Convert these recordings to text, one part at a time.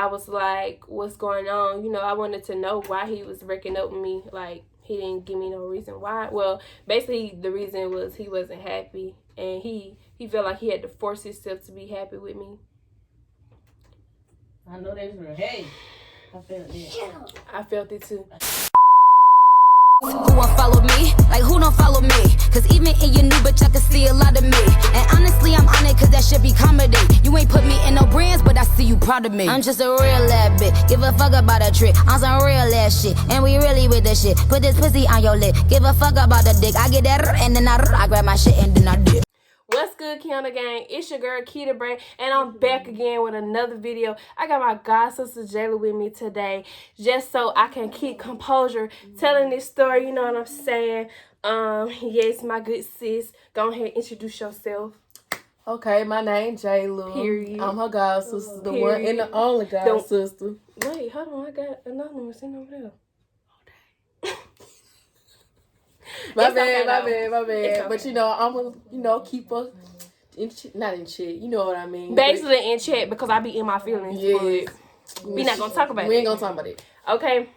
I was like, what's going on? You know, I wanted to know why he was breaking up with me. Like, he didn't give me no reason why. Well, basically, the reason was he wasn't happy. And he felt like he had to force himself to be happy with me. I know that's real. Hey, I felt it. I felt it too. Who won't follow me? Like who don't follow me? Cause even in your new bitch I can see a lot of me. And honestly I'm on it cause that should be comedy. You ain't put me in no brands but I see you proud of me. I'm just a real ass bitch. Give a fuck about a trick. On some real ass shit. And we really with the shit. Put this pussy on your lip. Give a fuck about the dick. I get that and then I grab my shit and then I dip. What's good, Kiana gang? It's your girl Keita Brain, and I'm back again with another video. I got my god sister Jayla with me today, just so I can keep composure telling this story. You know what I'm saying? Yes, my good sis. Go ahead, introduce yourself. Okay, my name Jayla. Period. I'm her god sister, the Period. one and the only god sister. Wait, hold on. I got another one sitting over there. My It's okay, bad. okay. But you know, I'm a keep her not in check. You know what I mean? Basically in check because I be in my feelings. Yeah. We not gonna talk about it. We ain't gonna talk about it. Okay.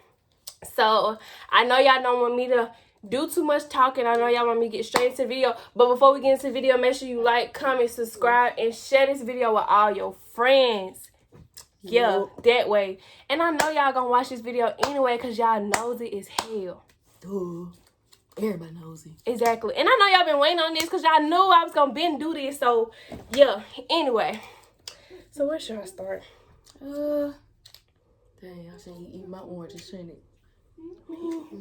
So I know y'all don't want me to do too much talking. I know y'all want me to get straight into the video. But before we get into the video, make sure you like, comment, subscribe, and share this video with all your friends. Yeah, that way. And I know y'all gonna watch this video anyway because y'all nosy as hell. Duh. Everybody knows it. Exactly. And I know y'all been waiting on this because y'all knew I was gonna do this. So, yeah. Anyway. So, where should I start? Dang, I shouldn't eat my oranges, shouldn't it?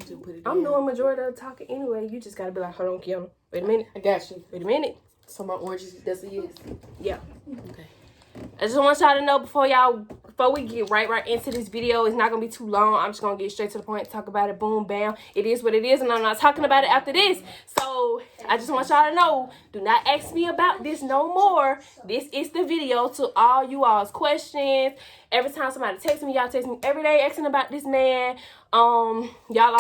Just put it I'm down. doing majority of the talking anyway. You just gotta be like, hold on, Kiana. Wait a minute. I got you. Wait a minute. So my oranges, that's a yes. Yeah. Okay. I just want y'all to know before we get right into this video, it's not gonna be too long. I'm just gonna get straight to the point, talk about it, boom, bam. It is what it is, and I'm not talking about it after this. So I just want y'all to know, do not ask me about this no more. This is the video to all you all's questions. Every time somebody texts me, y'all text me every day asking about this man. Y'all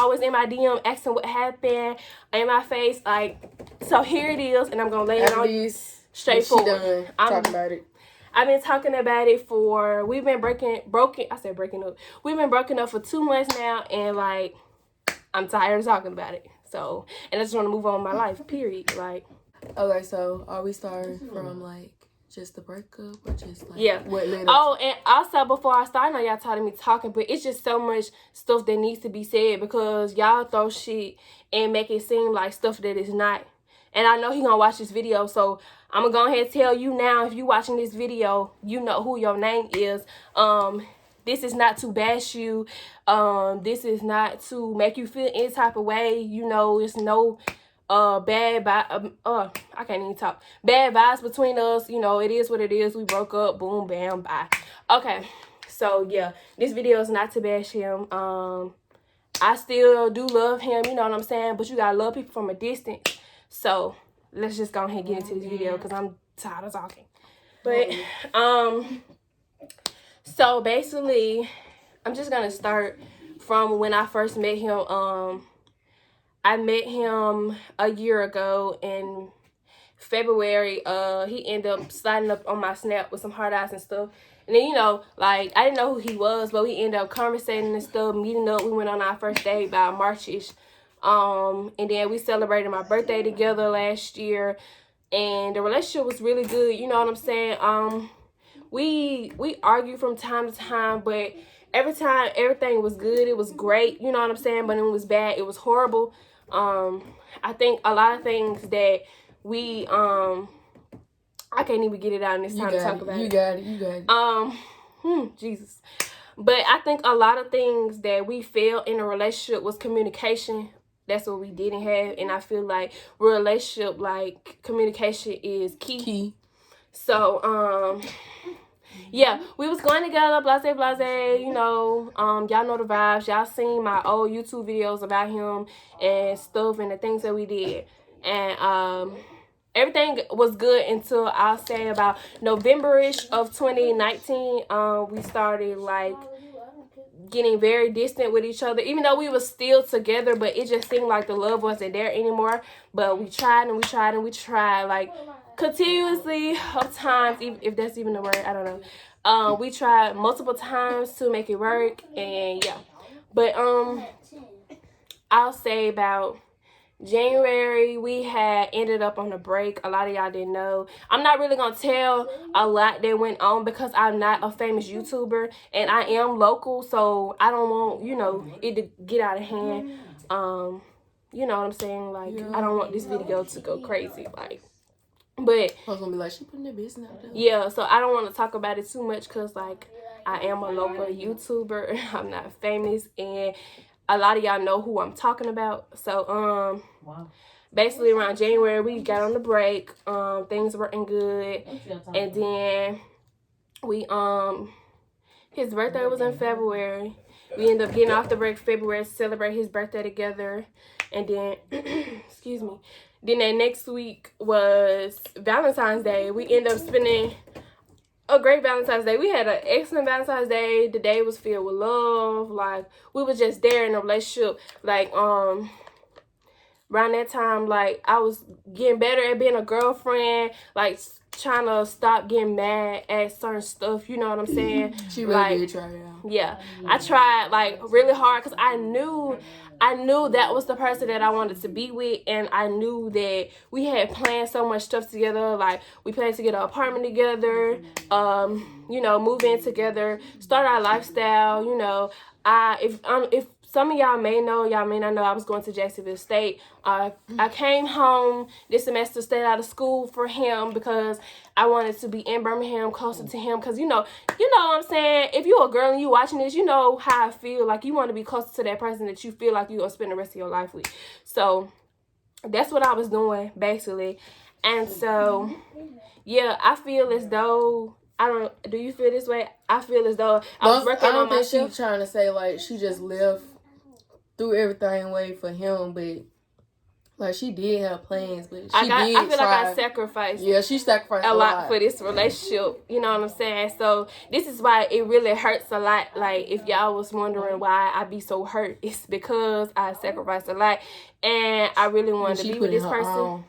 always in my DM asking what happened in my face. Like, so here it is, and I'm gonna lay it on you straightforward. Talking about it. I've been talking about it for, we've been breaking up. We've been broken up for 2 months now, and like, I'm tired of talking about it. So, and I just want to move on with my life, period. Like, Okay, so are we starting from like just the breakup or just like yeah. what led up? Oh, and also before I start, I know y'all tired of me talking, but it's just so much stuff that needs to be said because y'all throw shit and make it seem like stuff that is not. And I know he gonna watch this video, so I'm gonna go ahead and tell you now, if you watching this video, you know who your name is. This is not to bash you. This is not to make you feel any type of way. You know, it's no bad I can't even talk. Bad vibes between us. You know, it is what it is. We broke up. Boom, bam, bye. Okay, so yeah, this video is not to bash him. I still do love him. You know what I'm saying? But you gotta love people from a distance. So let's just go ahead and get into this video because I'm tired of talking. But so basically, I'm just gonna start from when I first met him. I met him a year ago in February. He ended up sliding up on my Snap with some hard eyes and stuff. And then, you know, like, I didn't know who he was, but we ended up conversating and stuff, meeting up. We went on our first date by March-ish. And then we celebrated my birthday together last year, and the relationship was really good. You know what I'm saying? We argue from time to time, but every time everything was good, it was great. You know what I'm saying? But when it was bad, it was horrible. I think a lot of things that we I can't even get it out in this time to talk about it. You got it. Jesus. But I think a lot of things that we failed in a relationship was communication. That's what we didn't have, and I feel like relationship, like, communication is key. So, yeah, we was going together, blase, you know, y'all know the vibes. Y'all seen my old YouTube videos about him and stuff and the things that we did. And, everything was good until I'll say about November-ish of 2019, we started, like, getting very distant with each other, even though we were still together, but it just seemed like the love wasn't there anymore. But we tried and we tried and we tried, like, continuously of times, if that's even the word, I don't know. We tried multiple times to make it work, and yeah. But I'll say about January, we had ended up on a break. A lot of y'all didn't know. I'm not really gonna tell a lot that went on because I'm not a famous YouTuber and I am local, so I don't want, you know, it to get out of hand. You know what I'm saying? Like, I don't want this video to go crazy, like. But I was gonna be like, she putting their business out there. yeah, so I don't want to talk about it too much because, like, I am a local YouTuber. I'm not famous, and a lot of y'all know who I'm talking about. So, basically around January, we got on the break. Things weren't good. And then we, his birthday was in February. We ended up getting off the break February to celebrate his birthday together. And then, excuse me. Then that next week was Valentine's Day. We ended up spending a great Valentine's Day. We had an excellent Valentine's Day. The day was filled with love. Like, we were just there in a relationship. Like, around that time, like, I was getting better at being a girlfriend. Like, trying to stop getting mad at certain stuff. You know what I'm saying? She really did try, yeah. I tried, like, really hard because I knew that was the person that I wanted to be with, and I knew that we had planned so much stuff together. Like, we planned to get an apartment together, you know, move in together, start our lifestyle. You know, if some of y'all may know, y'all may not know, I was going to Jacksonville State. I came home this semester, stayed out of school for him because I wanted to be in Birmingham, closer to him. Because, you know what I'm saying? If you're a girl and you watching this, you know how I feel. Like, you want to be closer to that person that you feel like you're going to spend the rest of your life with. So, that's what I was doing, basically. And so, yeah, I feel as though... do you feel this way? I feel as though I was working on myself. I don't think she's trying to say, like, she just left, threw everything away for him, but, like, she did have plans, but I feel like I sacrificed. Yeah, she sacrificed a lot for this relationship. You know what I'm saying? So, this is why it really hurts a lot. Like, if y'all was wondering why I be so hurt, it's because I sacrificed a lot, and I really wanted to be with this person.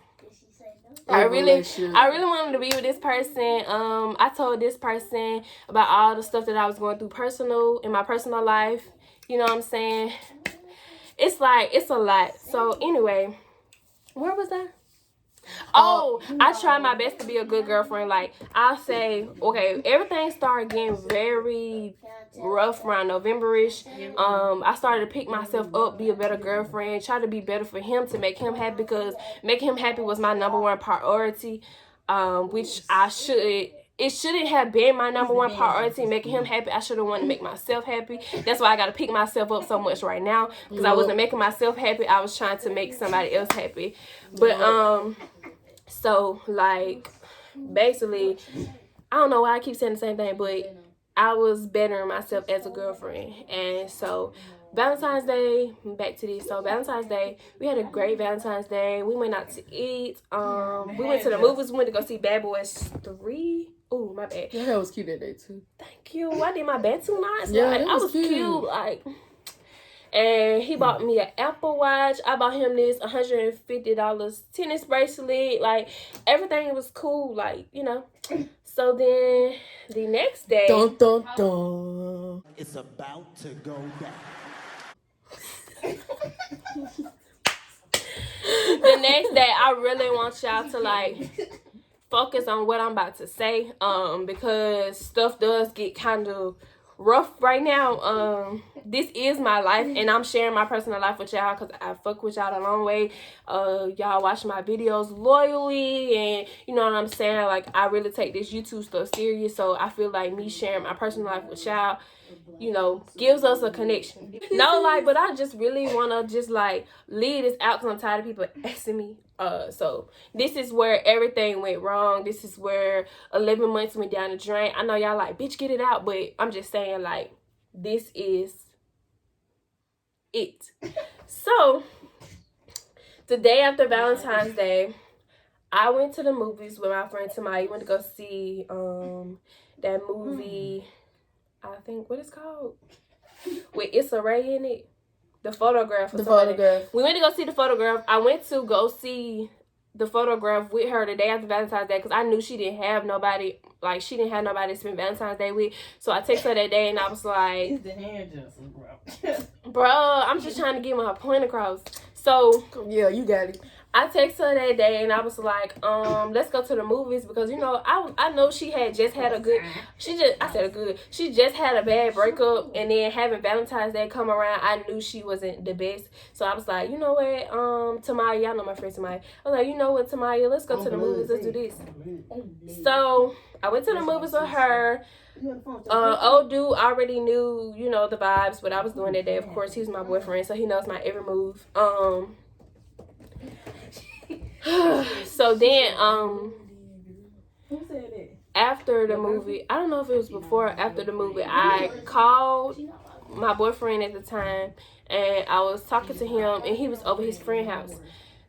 I really wanted to be with this person. I told this person about all the stuff that I was going through in my personal life. You know what I'm saying? It's like, it's a lot. So anyway, where was I? Oh, I try my best to be a good girlfriend. Like, I'll say, okay, everything started getting very rough around November-ish. I started to pick myself up, be a better girlfriend, try to be better for him, to make him happy, because making him happy was my #1 priority, which it shouldn't have been my #1 priority, making him happy. I should have wanted to make myself happy. That's why I got to pick myself up so much right now, because I wasn't making myself happy. I was trying to make somebody else happy. But, so, like, basically, I don't know why I keep saying the same thing, but I was bettering myself as a girlfriend. And so, Valentine's Day, back to this. So, Valentine's Day, we had a great Valentine's Day. We went out to eat. We went to the movies. We went to go see Bad Boys 3. Oh, my bad. Your hair was cute that day, too. Thank you. I did my bed too nice. Yeah, like, I was cute. Like, and he bought me an Apple Watch. I bought him this $150 tennis bracelet. Like, everything was cool. Like, you know. So then, the next day... Dun, dun, dun. It's about to go down. The next day, I really want y'all to, like, focus on what I'm about to say, because stuff does get kind of rough right now. This is my life, and I'm sharing my personal life with y'all because I fuck with y'all a long way. Y'all watch my videos loyally, and you know what I'm saying? Like, I really take this YouTube stuff serious, so I feel like me sharing my personal life with y'all, you know, gives us a connection. No, like, but I just really want to just, like, leave this out because I'm tired of people asking me. So this is where everything went wrong. This is where 11 months went down the drain. I know y'all like, bitch, get it out, but I'm just saying, like, this is it. So the day after Valentine's Day, I went to the movies with my friend Tamaya. We went to go see that movie, I think, what it's called, with Issa Rae in it. The Photograph. The Photograph. We went to go see The Photograph. I went to go see the photograph with her the day after Valentine's Day because I knew she didn't have nobody. Like, she didn't have nobody to spend Valentine's Day with. So I texted her that day and I was like, It's the hairdresser, bro. bro, I'm just trying to get my point across. So yeah, you got it. I texted her that day and I was like, let's go to the movies because, you know, I know she had just had she just had a bad breakup, and then having Valentine's Day come around, I knew she wasn't the best. So I was like, you know what, Tamaya, y'all know my friend Tamaya. I was like, you know what, Tamaya, let's go to the movies, let's do this. So I went to the movies with her. Old dude already knew, you know, the vibes, what I was doing that day. Of course, he was my boyfriend, so he knows my every move. So then, Who said that? after the movie, I don't know if it was before or after the movie, I called my boyfriend at the time, and I was talking to him, and he was over his friend's house.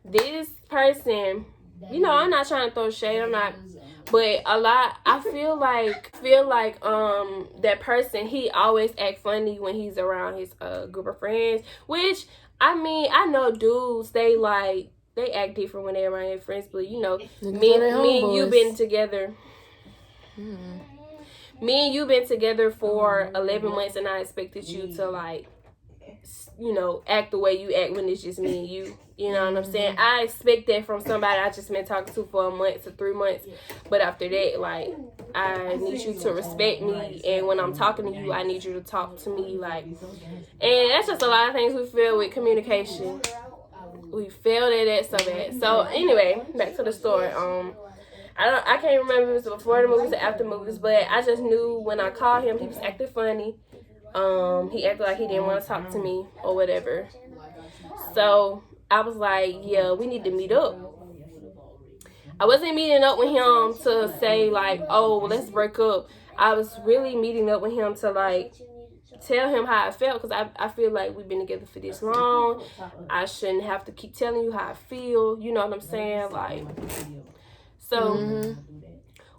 This person, you know, I'm not trying to throw shade, I'm not, but I feel like that person, he always act funny when he's around his group of friends, which, I mean, I know dudes, they act different when they're around their friends, but you know, me and you been together. Me and you been together for 11 months, and I expected you to, like, you know, act the way you act when it's just me and you. You know what I'm saying? I expect that from somebody I just been talking to for a month to 3 months. But after that, like, I need you to respect me, and when I'm talking to you, I need you to talk to me, like, and that's just a lot of things we feel with communication. We failed at that so bad. So anyway, back to the story. I can't remember if it was before the movies or after movies, but I just knew when I called him, he was acting funny. He acted like he didn't want to talk to me or whatever. So I was like, yeah, we need to meet up. I wasn't meeting up with him to say, like, oh, let's break up. I was really meeting up with him to, like, tell him how I felt, because I feel like we've been together for this long. I shouldn't have to keep telling you how I feel. You know what I'm saying? Like, so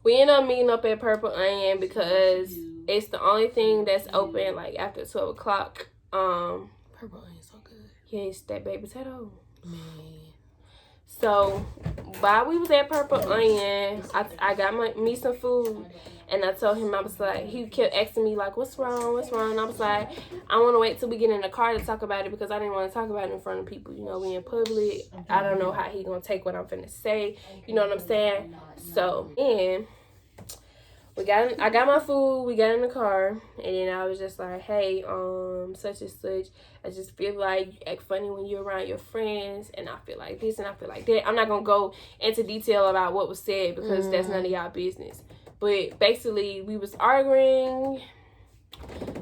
we ended up meeting up at Purple Onion because it's the only thing that's open, like, after 12 o'clock. Purple Onion's so good. Yeah, it's that baked potato. Man. So while we was at Purple Onion, I got me some food, and I told him, I was like, he kept asking me, like, what's wrong? And I was like, I want to wait till we get in the car to talk about it, because I didn't want to talk about it in front of people. You know, we in public. I don't know how he gonna take what I'm finna say. You know what I'm saying? So, and I got my food, we got in the car, and then I was just like, hey, such and such, I just feel like you act funny when you're around your friends, and I feel like this and I feel like that. I'm not gonna go into detail about what was said, because that's none of y'all business. But basically, we was arguing.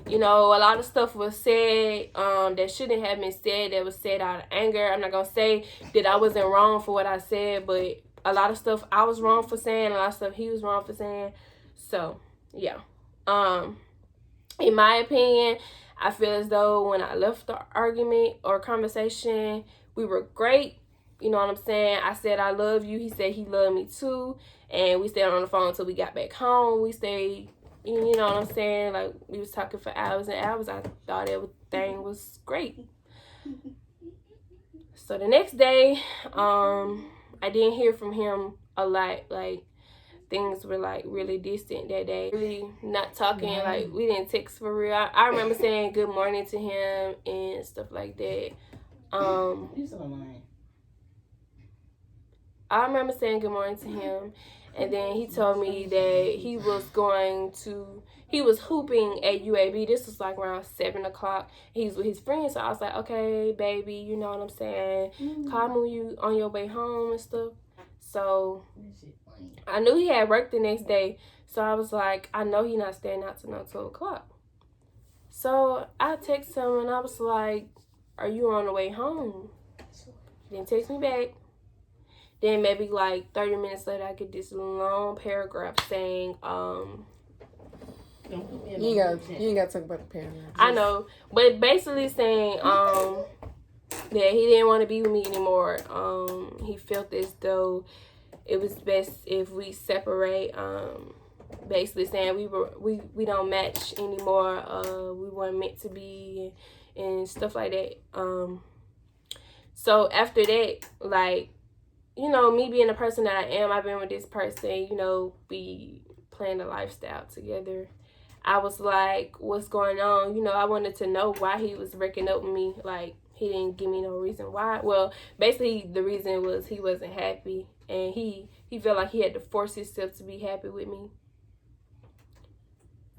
You know, a lot of stuff was said that shouldn't have been said, that was said out of anger. I'm not gonna say that I wasn't wrong for what I said, but a lot of stuff I was wrong for saying, a lot of stuff he was wrong for saying. So, yeah. In my opinion, I feel as though when I left the argument or conversation, we were great. You know what I'm saying? I said, I love you. He said he loved me too. And we stayed on the phone until we got back home. We stayed, you know what I'm saying? Like, we was talking for hours and hours. I thought everything was great. So the next day, I didn't hear from him a lot. Like, things were, like, really distant that day. Really not talking. Like, we didn't text for real. I remember saying good morning to him and stuff like that. You so lying. I remember saying good morning to him, and then he told me that he was hooping at UAB. This was like around 7 o'clock. He's with his friends, so I was like, okay, baby, you know what I'm saying? Call me when you on your way home and stuff. So I knew he had work the next day, so I was like, I know he not staying out till 12 o'clock. So I texted him, and I was like, are you on the way home? He didn't text me back. Then maybe like 30 minutes later, I get this long paragraph saying, You ain't got to talk about the paragraph. I know, but basically saying that he didn't want to be with me anymore. He felt as though it was best if we separate. Basically saying we don't match anymore. We weren't meant to be, and stuff like that. So after that, like, you know, me being the person that I am, I've been with this person, you know, we plan a lifestyle together. I was like, what's going on? You know, I wanted to know why he was breaking up with me. Like, he didn't give me no reason why. Well, basically, the reason was he wasn't happy. And he felt like he had to force himself to be happy with me.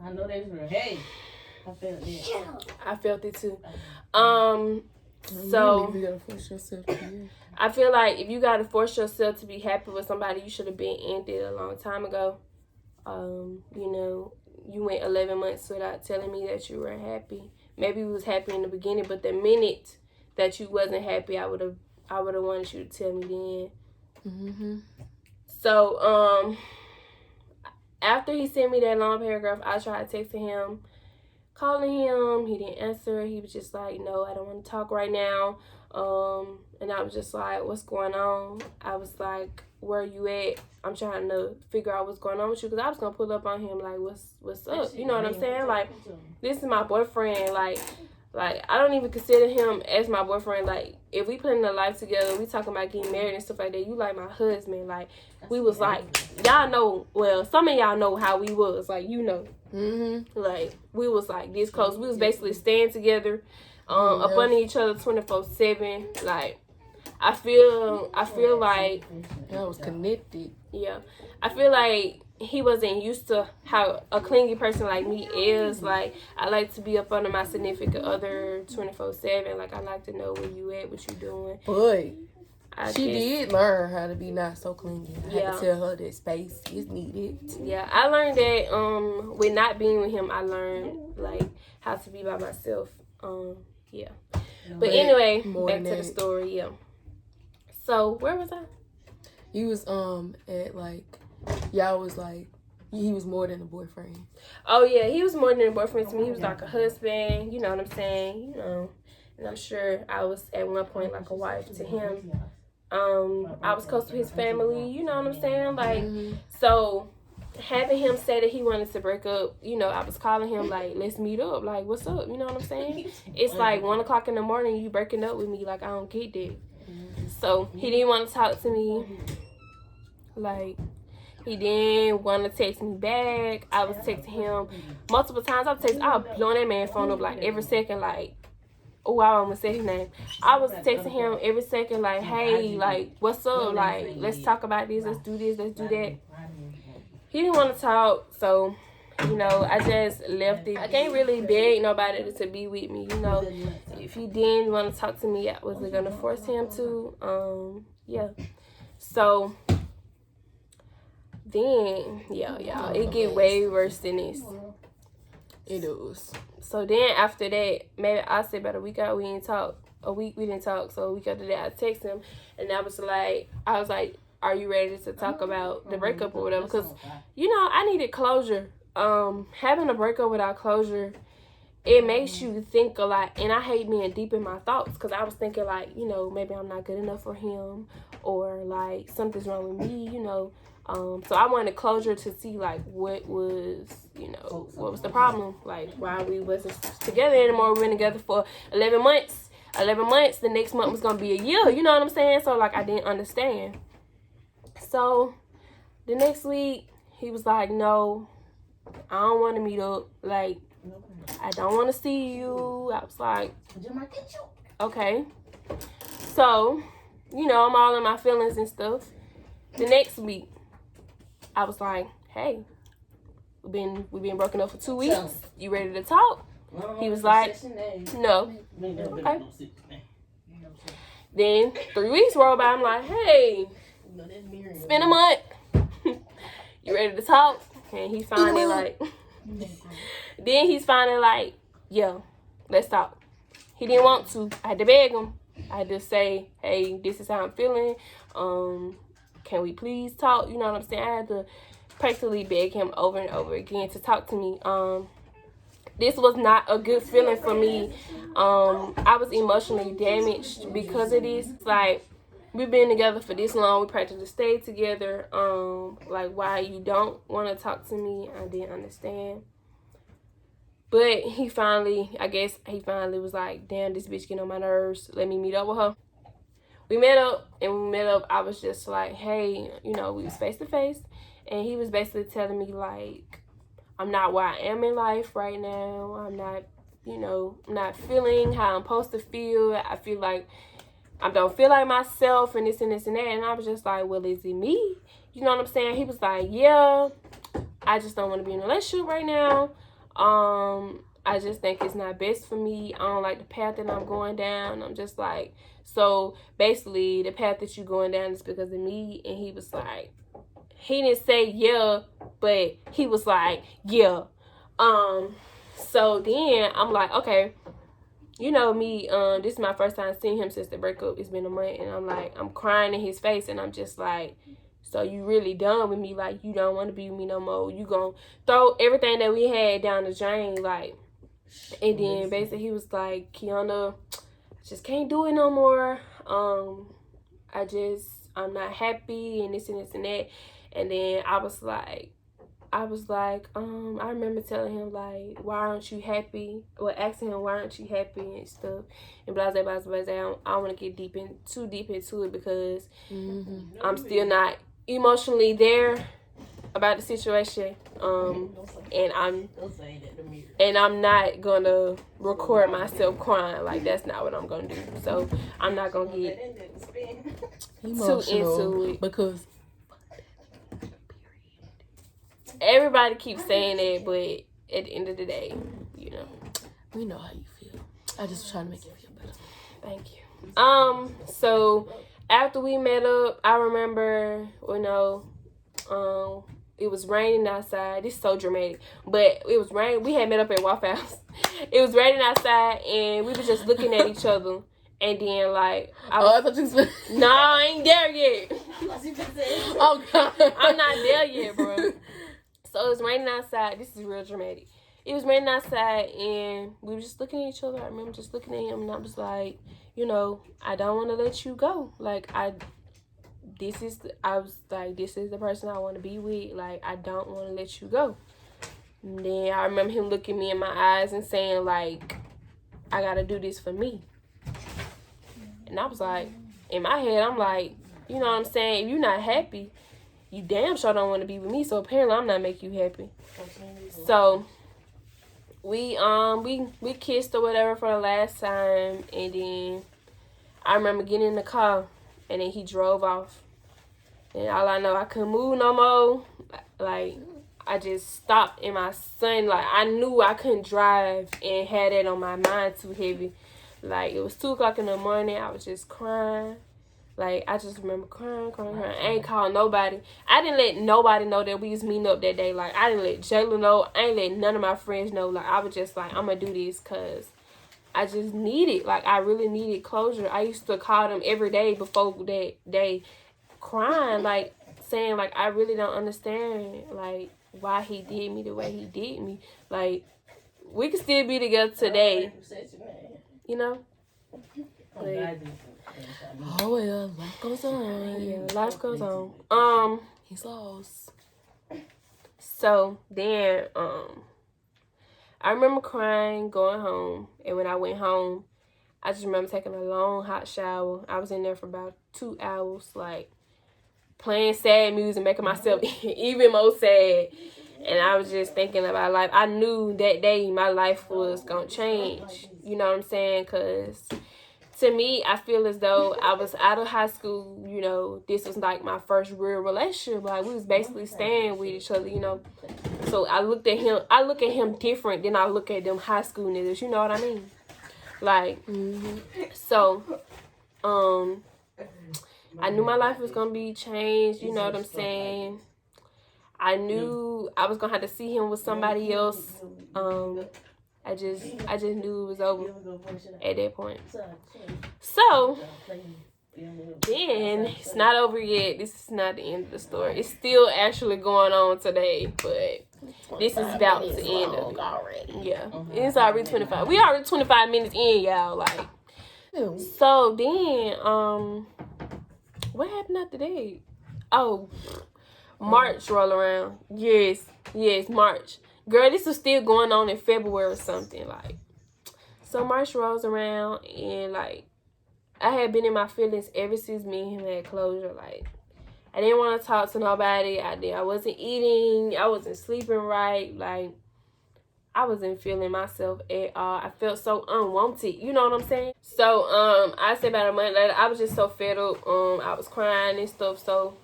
I know that's real. Hey, I felt that. I felt it too. So, you gotta force yourself to be. I feel like if you gotta force yourself to be happy with somebody, you should have been ended a long time ago. You know, you went 11 months without telling me that you were happy. Maybe you was happy in the beginning, but the minute that you wasn't happy, I would have wanted you to tell me then. Mm-hmm. So, after he sent me that long paragraph, I tried texting him, calling him. He didn't answer. He was just like, no, I don't want to talk right now. And I was just like, what's going on? I was like, where are you at? I'm trying to figure out what's going on with you, because I was going to pull up on him, like, what's up? You know what I'm saying? Like, this is my boyfriend. Like, I don't even consider him as my boyfriend. Like, if we planning a life together, we talking about getting married and stuff like that, you like my husband. Like, we was like, y'all know, well, some of y'all know how we was. Like, you know. Mm-hmm. Like, we was like this close. We was basically staying together, up under each other 24/7. Like, I feel like I was connected. Yeah, I feel like he wasn't used to how a clingy person like me is. Like, I like to be up under my significant other 24/7. Like, I like to know where you at, what you doing. But she did learn how to be not so clingy. I had to tell her that space is needed. Yeah, I learned that with not being with him, I learned like how to be by myself. Yeah. But anyway, back to the story. Yeah. So where was I? He was at like, y'all was like, he was more than a boyfriend. Oh yeah, he was more than a boyfriend to me. He was like a husband. You know what I'm saying? You know, and I'm sure I was at one point like a wife to him. I was close to his family. You know what I'm saying? Like, so having him say that he wanted to break up, you know, I was calling him like, let's meet up. Like, what's up? You know what I'm saying? It's like 1 o'clock in the morning. You breaking up with me? Like, I don't get that. So he didn't want to talk to me. Like, he didn't want to text me back. I was texting him multiple times. I was blowing that man's phone up like every second. Like, oh, I almost said his name. I was texting him every second. Like, hey, like, what's up? Like, let's talk about this. Let's do this. Let's do that. He didn't want to talk, so, you know, I just left it. I can't really beg nobody to be with me, you know. If he didn't want to talk to me, I wasn't going to force him to. Yeah. So, then, yeah, it get way worse than this. It does. So, then after that, maybe I said about a week out, we didn't talk. A week, we didn't talk. So, a week after that, I texted him, and I was like, are you ready to talk about the breakup or whatever? Because, you know, I needed closure. Having a breakup without closure, it makes you think a lot. And I hate being deep in my thoughts, because I was thinking, like, you know, maybe I'm not good enough for him, or, like, something's wrong with me, you know. So I wanted closure to see, like, what was the problem? Like, why we wasn't together anymore. We were together for 11 months. 11 months, the next month was going to be a year. You know what I'm saying? So, like, I didn't understand. So, the next week, he was like, no, I don't want to meet up. Like, I don't want to see you. I was like, okay. So, you know, I'm all in my feelings and stuff. The next week, I was like, hey, we've been broken up for 2 weeks. You ready to talk? He was like, no. Okay. Then 3 weeks rolled by. I'm like, hey, it's been a month. You ready to talk? And he finally like, then he's finally like, yeah, let's talk. He didn't want to. I had to beg him. I had to say, hey, this is how I'm feeling. Can we please talk? You know what I'm saying? I had to practically beg him over and over again to talk to me. This was not a good feeling for me. I was emotionally damaged because of this. Like, we've been together for this long. We practically stayed together. Like, why you don't want to talk to me, I didn't understand. But he finally was like, damn, this bitch getting on my nerves. Let me meet up with her. we met up, and when we met up, I was just like, hey, you know, we was face to face, and he was basically telling me, like, I'm not where I am in life right now. I'm not, you know, I'm not feeling how I'm supposed to feel. I feel like I don't feel like myself, and this and this and that. And I was just like, well, is it me? You know what I'm saying? He was like, yeah, I just don't want to be in a relationship right now. I just think it's not best for me. I don't like the path that I'm going down. I'm just like, so basically the path that you're going down is because of me. And he was like, he didn't say yeah, but he was like, yeah. So then I'm like, okay, you know me, this is my first time seeing him since the breakup. It's been a month, and I'm like, I'm crying in his face, and I'm just like, so you really done with me? Like, you don't want to be with me no more? You gonna throw everything that we had down the drain? Like, and then basically he was like, Kiana, I just can't do it no more. I'm not happy, and this and this and that. And then I was like, I remember telling him, like, why aren't you happy? Or asking him, why aren't you happy and stuff. And blah, blah, blah, blah, blah. I don't want to get too deep into it because I'm still not emotionally there about the situation. And I'm not going to record myself crying. Like, that's not what I'm going to do. So I'm not going to get too into it. Because everybody keeps saying that, but at the end of the day, you know, we know how you feel. I just was trying to make you feel better. Thank you. So after we met up, I remember, you know, it was raining outside. This is so dramatic, but it was raining. We had met up at Waffle House. It was raining outside, and we were just looking at each other. And then, like, I thought you was... No, I ain't there yet. Oh, God. I'm not there yet, bro. So it was raining outside. This is real dramatic. It was raining outside, and we were just looking at each other. I remember just looking at him, and I was like, you know, I don't want to let you go. Like, this is the person I want to be with. Like, I don't want to let you go. And then I remember him looking me in my eyes and saying, like, I got to do this for me. And I was like, in my head, I'm like, you know what I'm saying? If you're not happy, you damn sure don't want to be with me. So apparently I'm not making you happy. So we kissed or whatever for the last time, and then I remember getting in the car, and then he drove off. And all I know, I couldn't move no more. Like, I just stopped in my son. Like, I knew I couldn't drive and had that on my mind too heavy. Like, it was 2 o'clock in the morning. I was just crying. Like, I just remember crying. I ain't called nobody. I didn't let nobody know that we was meeting up that day. Like, I didn't let Jayla know. I ain't let none of my friends know. Like, I was just like, I'm going to do this because I just needed, like, I really needed closure. I used to call them every day before that day crying, like, saying, like, I really don't understand, like, why he did me the way he did me. Like, we could still be together today. You know? Like, oh, well, life goes on. Yeah, life goes on. He's lost. So then, I remember crying, going home, and when I went home, I just remember taking a long hot shower. I was in there for about 2 hours, like, playing sad music, making myself even more sad. And I was just thinking about life. I knew that day my life was going to change. You know what I'm saying? Because to me, I feel as though I was out of high school. You know, this was like my first real relationship. Like, we was basically staying with each other, you know. So I look at him different than I look at them high school niggas. You know what I mean? Like, so, I knew my life was going to be changed. You know what I'm saying? I knew I was gonna have to see him with somebody else. I just knew it was over at that point. So then it's not over yet. This is not the end of the story. It's still actually going on today, but this is about to end of it already. Yeah, it's already 25. We already 25 minutes in, y'all. Like, so then what happened after that? Oh. March roll around. Yes, March. Girl, this was still going on in February or something. Like, so March rolls around, and like, I had been in my feelings ever since me and him had closure. Like, I didn't want to talk to nobody. I wasn't eating. I wasn't sleeping right. Like, I wasn't feeling myself at all. I felt so unwanted. You know what I'm saying? So, I said about a month later, I was just so fed up. I was crying and stuff. So,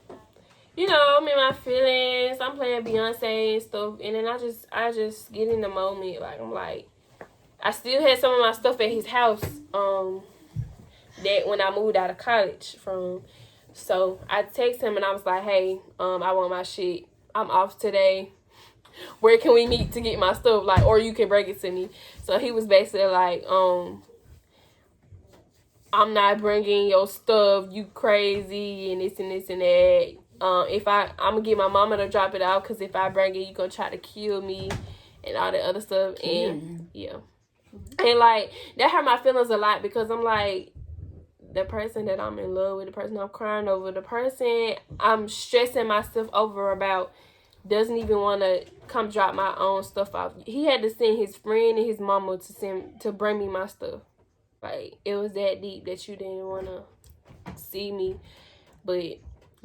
you know, I'm in my feelings. I'm playing Beyonce and stuff. And then I just get in the moment. Like, I'm like, I still had some of my stuff at his house. That when I moved out of college from. So, I texted him and I was like, hey, I want my shit. I'm off today. Where can we meet to get my stuff? Like, or you can break it to me. So, he was basically like, I'm not bringing your stuff. You crazy and this and this and that. I'm gonna get my mama to drop it out, because if I bring it, you gonna try to kill me and all that other stuff. And yeah, and like that hurt my feelings a lot, because I'm like, the person that I'm in love with, the person I'm crying over, the person I'm stressing myself over about doesn't even want to come drop my own stuff off. He had to send his friend and his mama to bring me my stuff. Like, it was that deep that you didn't want to see me. But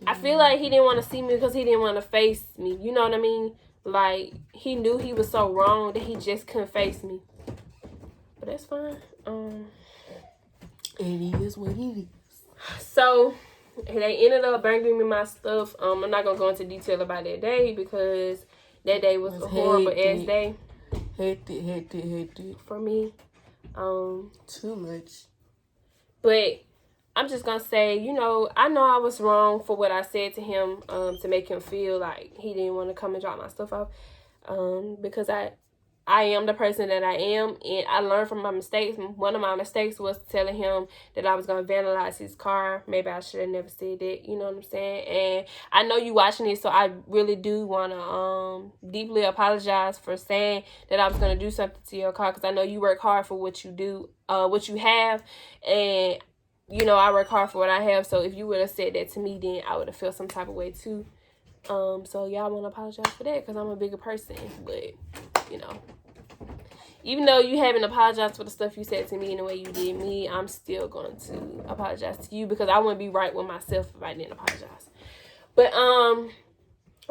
I feel like he didn't want to see me because he didn't want to face me. You know what I mean? Like, he knew he was so wrong that he just couldn't face me. But that's fine. It is what it is. So, they ended up bringing me my stuff. I'm not going to go into detail about that day, because that day was a horrible ass day. Hectic. For me. Too much. But I'm just gonna say, you know I was wrong for what I said to him, to make him feel like he didn't want to come and drop my stuff off, because I am the person that I am, and I learned from my mistakes. One of my mistakes was telling him that I was going to vandalize his car. Maybe I should have never said that, you know what I'm saying? And I know you watching this, so I really do want to deeply apologize for saying that I was going to do something to your car, because I know you work hard for what you do, what you have, and, you know, I work hard for what I have. So if you would have said that to me, then I would have felt some type of way too. So y'all want to apologize for that, because I'm a bigger person, but, you know. Even though you haven't apologized for the stuff you said to me and the way you did me, I'm still going to apologize to you, because I wouldn't be right with myself if I didn't apologize. But,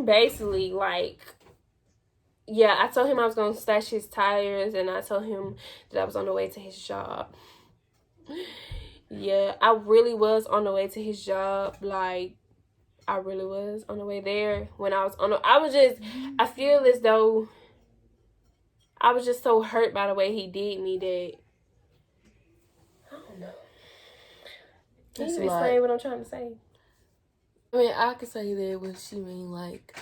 basically, like, yeah, I told him I was going to stash his tires, and I told him that I was on the way to his job. Yeah, I really was on the way to his job. Like, I really was on the way there. When I was I feel as though I was just so hurt by the way he did me that, I don't know. Can you explain what I'm trying to say? I mean, I could say that what she mean, like,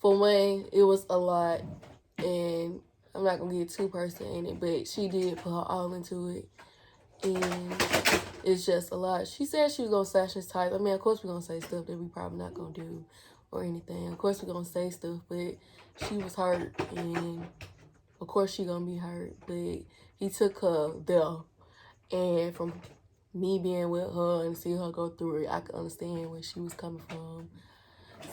for one, it was a lot, and I'm not going to get too personal in it, but she did put her all into it, and it's just a lot. She said she was going to slash his tires. I mean, of course we're going to say stuff that we probably not going to do or anything. Of course we're going to say stuff, but she was hurt, and of course she gonna be hurt, but he took her there. And from me being with her and see her go through it, I could understand where she was coming from.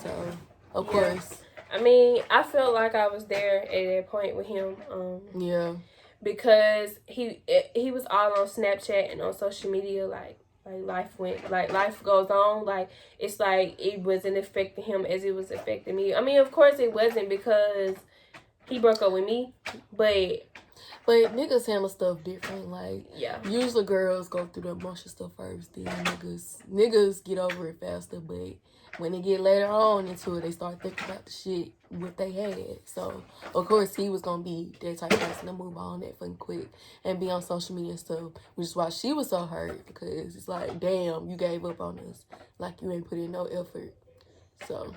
So, of course. I mean, I felt like I was there at that point with him. Yeah. Because he was all on Snapchat and on social media, like life goes on. Like, it's like it wasn't affecting him as it was affecting me. I mean, of course it wasn't, because he broke up with me, but niggas handle stuff different. Like, yeah, usually girls go through the emotional stuff first, then niggas get over it faster. But when they get later on into it, they start thinking about the shit what they had. So of course he was gonna be that type of person to move on that fucking quick and be on social media and stuff, which is why she was so hurt, because it's like, damn, you gave up on us, like you ain't put in no effort. So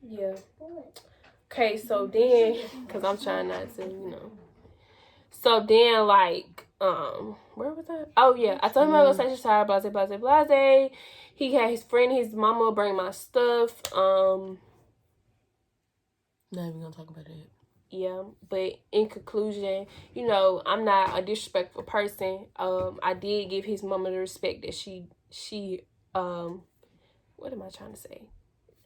yeah. Okay, so then, because I'm trying not to, you know. So then, like, where was that? Oh, yeah. I told him I was going to say blase. He had his friend, his mama bring my stuff. Not even going to talk about that. Yeah, but in conclusion, you know, I'm not a disrespectful person. I did give his mama the respect that she what am I trying to say?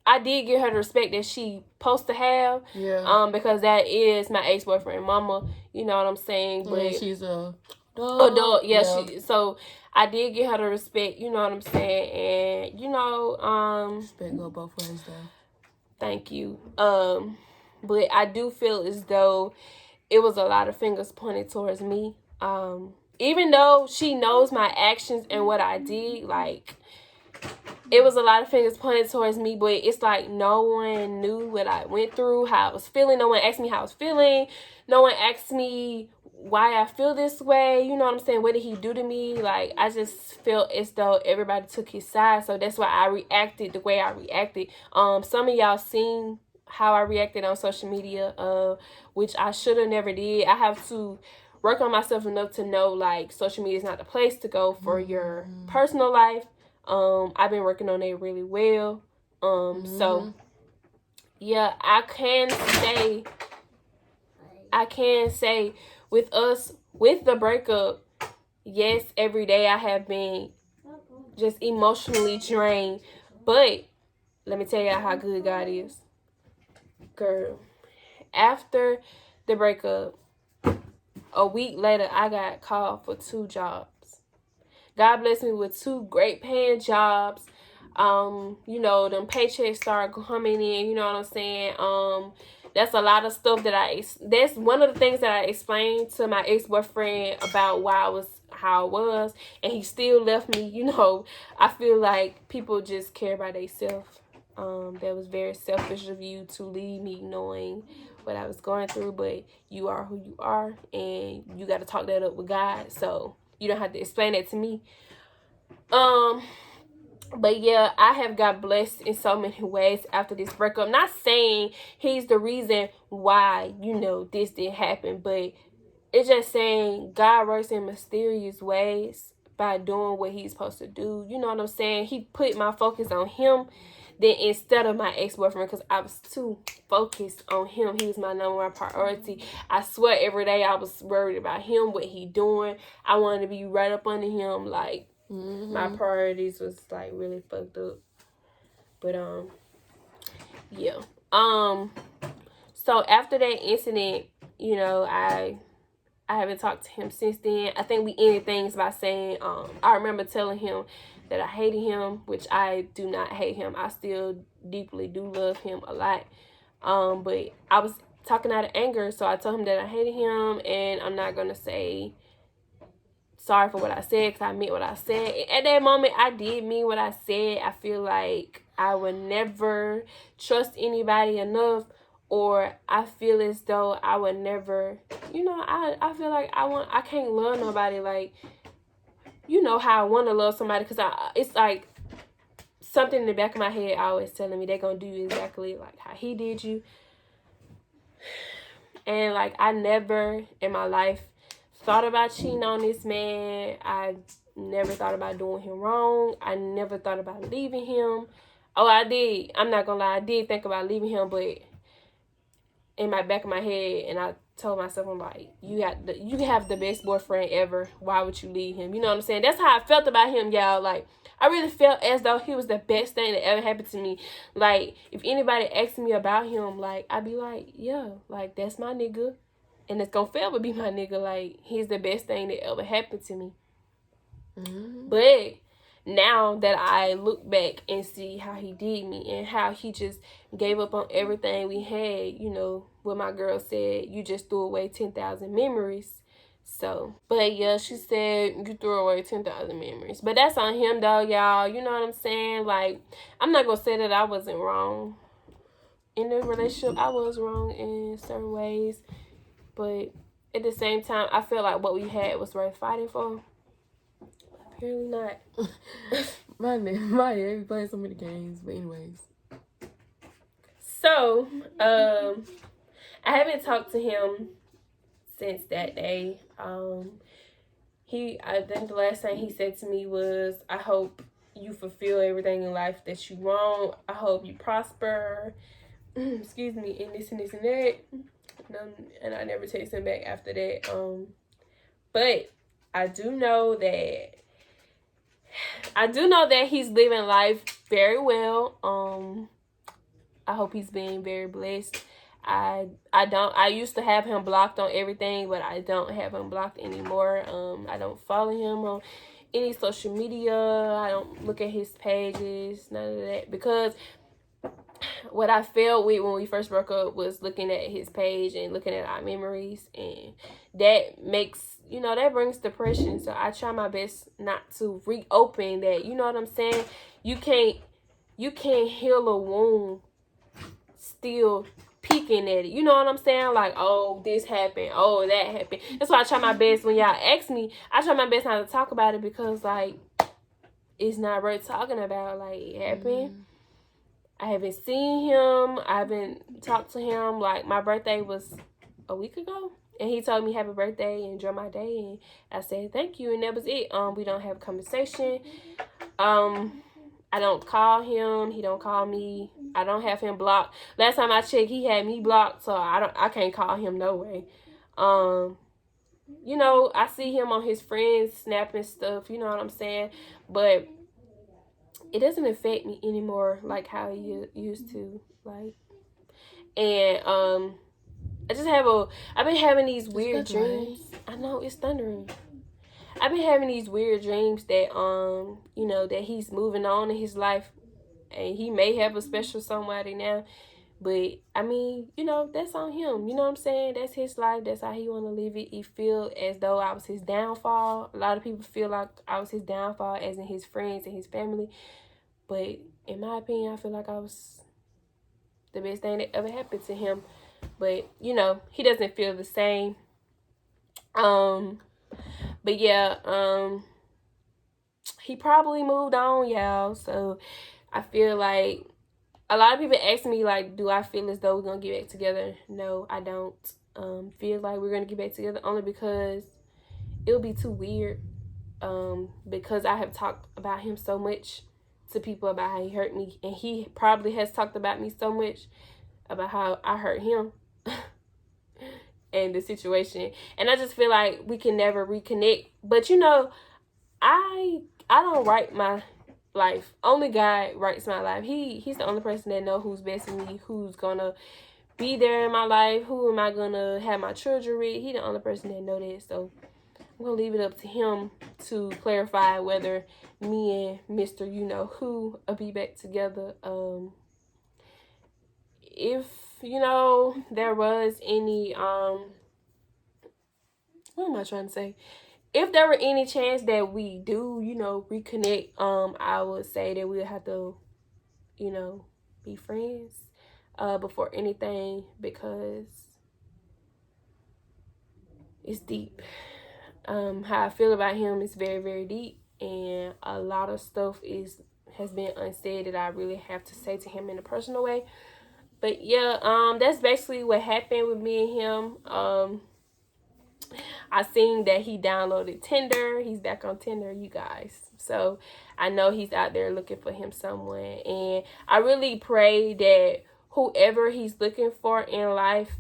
I did give her the respect that she supposed to have. Yeah. Because that is my ex-boyfriend mama. You know what I'm saying? But she's a adult. Yeah, so I did give her the respect, you know what I'm saying? And you know, respect go both ways though. Thank you. But I do feel as though it was a lot of fingers pointed towards me. Even though she knows my actions and what I did, like, it was a lot of fingers pointed towards me, but it's like no one knew what I went through, how I was feeling. No one asked me how I was feeling. No one asked me why I feel this way. You know what I'm saying? What did he do to me? Like, I just felt as though everybody took his side. So that's why I reacted the way I reacted. Some of y'all seen how I reacted on social media, which I should have never did. I have to work on myself enough to know, like, social media is not the place to go for your personal life. I've been working on it really well. So yeah, I can say with us, with the breakup, yes, every day I have been just emotionally drained, but let me tell you how good God is. Girl, after the breakup, a week later, I got called for 2 jobs. God blessed me with 2 great paying jobs. You know, them paychecks start coming in, you know what I'm saying? That's a lot of stuff that that's one of the things that I explained to my ex-boyfriend about how I was, and he still left me. You know, I feel like people just care about themselves. That was very selfish of you to leave me knowing what I was going through, but you are who you are, and you got to talk that up with God, so you don't have to explain that to me. But yeah, I have got blessed in so many ways after this breakup. Not saying he's the reason why, you know, this didn't happen, but it's just saying God works in mysterious ways by doing what he's supposed to do. You know what I'm saying? He put my focus on him then instead of my ex-boyfriend, because I was too focused on him. He was my #1 priority. I swear every day I was worried about him, what he doing. I wanted to be right up under him. Like, my priorities was like really fucked up. But yeah. So after that incident, you know, I haven't talked to him since then. I think we ended things by saying, I remember telling him that I hated him, which I do not hate him. I still deeply do love him a lot. But I was talking out of anger, so I told him that I hated him, and I'm not going to say sorry for what I said, because I meant what I said. At that moment, I did mean what I said. I feel like I would never trust anybody enough, or I feel as though I would never, you know, I feel like I can't love nobody like, you know, how I want to love somebody, because it's like something in the back of my head always telling me they're going to do exactly like how he did you. And like, I never in my life thought about cheating on this man. I never thought about doing him wrong. I never thought about leaving him. Oh, I did. I'm not going to lie. I did think about leaving him, but in my back of my head, and I told myself, I'm like, you have the best boyfriend ever. Why would you leave him? You know what I'm saying? That's how I felt about him, y'all. Like, I really felt as though he was the best thing that ever happened to me. Like, if anybody asked me about him, like, I'd be like, yeah, like, that's my nigga. And it's gonna forever be my nigga. Like, he's the best thing that ever happened to me. But now that I look back and see how he did me and how he just gave up on everything we had, you know, what my girl said, you just threw away 10,000 memories. So, but yeah, she said you threw away 10,000 memories. But that's on him though, y'all. You know what I'm saying? Like, I'm not gonna say that I wasn't wrong in the relationship. I was wrong in certain ways. But at the same time, I feel like what we had was worth fighting for. Apparently not. my head, we playing so many games. But anyways. So, I haven't talked to him since that day. I think the last thing he said to me was, I hope you fulfill everything in life that you want. I hope you prosper. Excuse me, and this and this and that. And I never texted him back after that. But I do know that he's living life very well. I hope he's being very blessed. I used to have him blocked on everything, but I don't have him blocked anymore. I don't follow him on any social media. I don't look at his pages, none of that, because what I failed with when we first broke up was looking at his page and looking at our memories, and that makes, that brings depression. So I try my best not to reopen that. You know what I'm saying? You can't heal a wound still peeking at it. You know what I'm saying? Like, oh, this happened, oh, that happened. That's why I try my best when y'all ask me, I try my best not to talk about it, because like it's not worth talking about. Like, it happened. I haven't seen him. I haven't talked to him. Like, my birthday was a week ago, and he told me happy birthday and enjoy my day, and I said thank you, and that was it. We don't have a conversation. I don't call him. He don't call me. I don't have him blocked. Last time I checked, he had me blocked, so I can't call him no way. I see him on his friends snapping stuff, you know what I'm saying? But it doesn't affect me anymore like how it used to. Like, and I've been having these weird dreams. I know, it's thundering. I've been having these weird dreams that that he's moving on in his life, and he may have a special somebody now, but I mean, that's on him. You know what I'm saying? That's his life. That's how he want to live it. He feel as though I was his downfall. A lot of people feel like I was his downfall, as in his friends and his family. But in my opinion, I feel like I was the best thing that ever happened to him. But he doesn't feel the same. But yeah, he probably moved on, y'all. So I feel like a lot of people ask me, like, do I feel as though we're going to get back together? No, I don't feel like we're going to get back together, only because it'll be too weird. Because I have talked about him so much to people about how he hurt me, and he probably has talked about me so much about how I hurt him. And the situation, and I just feel like we can never reconnect. But I don't write my life. Only God writes my life. He's the only person that knows who's best for me, who's gonna be there in my life, who am I gonna have my children with. He the only person that know that. So I'm gonna leave it up to him to clarify whether me and Mr. who will be back together. If there was any what am I trying to say? If there were any chance that we do, reconnect, I would say that we'll have to, be friends before anything, because it's deep. How I feel about him is very, very deep, and a lot of stuff has been unsaid that I really have to say to him in a personal way. But yeah, that's basically what happened with me and him. I seen that he downloaded Tinder. He's back on Tinder, you guys. So I know he's out there looking for him someone. And I really pray that whoever he's looking for in life,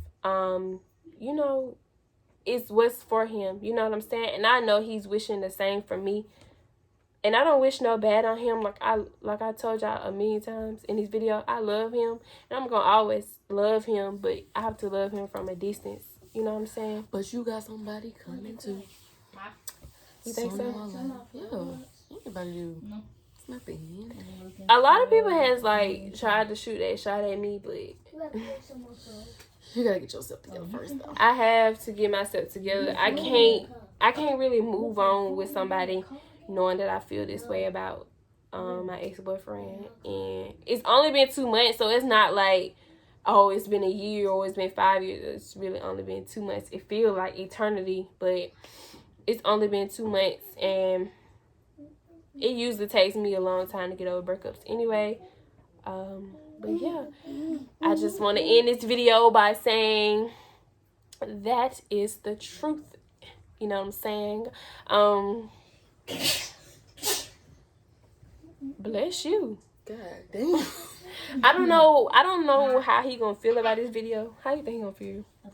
is what's for him. You know what I'm saying? And I know he's wishing the same for me. And I don't wish no bad on him. Like I told y'all a million times in this video, I love him. And I'm going to always love him. But I have to love him from a distance. You know what I'm saying? But you got somebody coming too. You think so? Yeah. Anybody do. No. It's not the end. A lot of people has tried to shoot that shot at me, but you gotta get yourself together first though. I have to get myself together. I can't really move on with somebody knowing that I feel this way about my ex-boyfriend. And it's only been 2 months, so it's not like, oh, it's been a year or it's been 5 years. It's really only been 2 months. It feels like eternity, but it's only been 2 months, and it usually takes me a long time to get over breakups anyway. But yeah, I just want to end this video by saying that is the truth. You know what I'm saying? Bless you. God damn. I don't know how he gonna feel about this video. How you think he gonna feel? I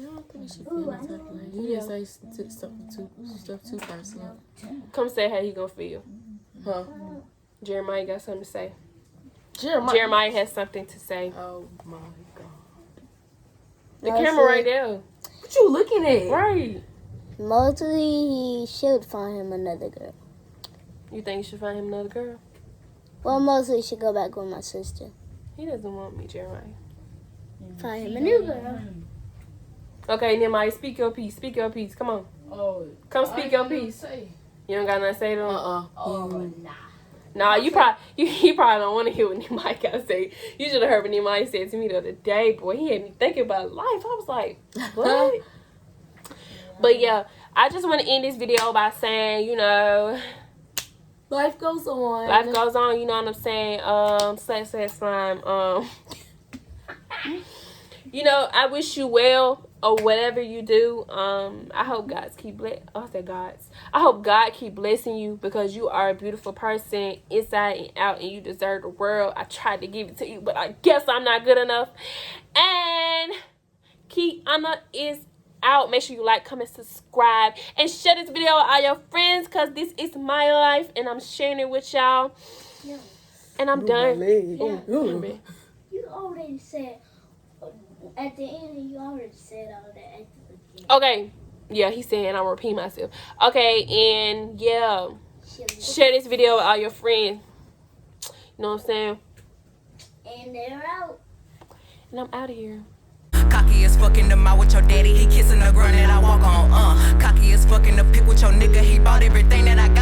don't think she feel exactly. You just say stuff too personal. Come say how he gonna feel. Huh? Jeremiah got something to say. Jeremiah has something to say. Oh my God. The camera right there. What you looking at? Right. Mostly, he should find him another girl. You think you should find him another girl? Well, mostly he should go back with my sister. He doesn't want me, Jeremiah. Find him a new girl. Okay, Nehemiah, speak your piece. Speak your piece. Come on. Oh, Come speak your piece. You don't got nothing to say to him? oh, nah. Nah, you probably don't want to hear what Nehemiah got to say. You should have heard what Nehemiah said to me the other day. Boy, he had me thinking about life. I was like, what? But yeah, I just want to end this video by saying, you know, Life goes on. life goes on. You know what I'm saying? Slime. You know, I wish you well or whatever you do. I hope God's keep I hope God keep blessing you because you are a beautiful person inside and out, and you deserve the world. I tried to give it to you, but I guess I'm not good enough. And Kiana is out. Make sure you like, comment, subscribe, and share this video with all your friends because this is my life and I'm sharing it with y'all. Yeah. And I'm done. Yeah. Ooh. You already said, at the end, you already said all that at the beginning. Okay. Yeah, he's saying I'm repeating myself. Okay, and yeah. Share this video with all your friends. You know what I'm saying? And they're out. And I'm out of here. Cocky as fucking the mouth with your daddy, he kissing the ground that I walk on. Cocky as fucking the pick with your nigga, he bought everything that I got.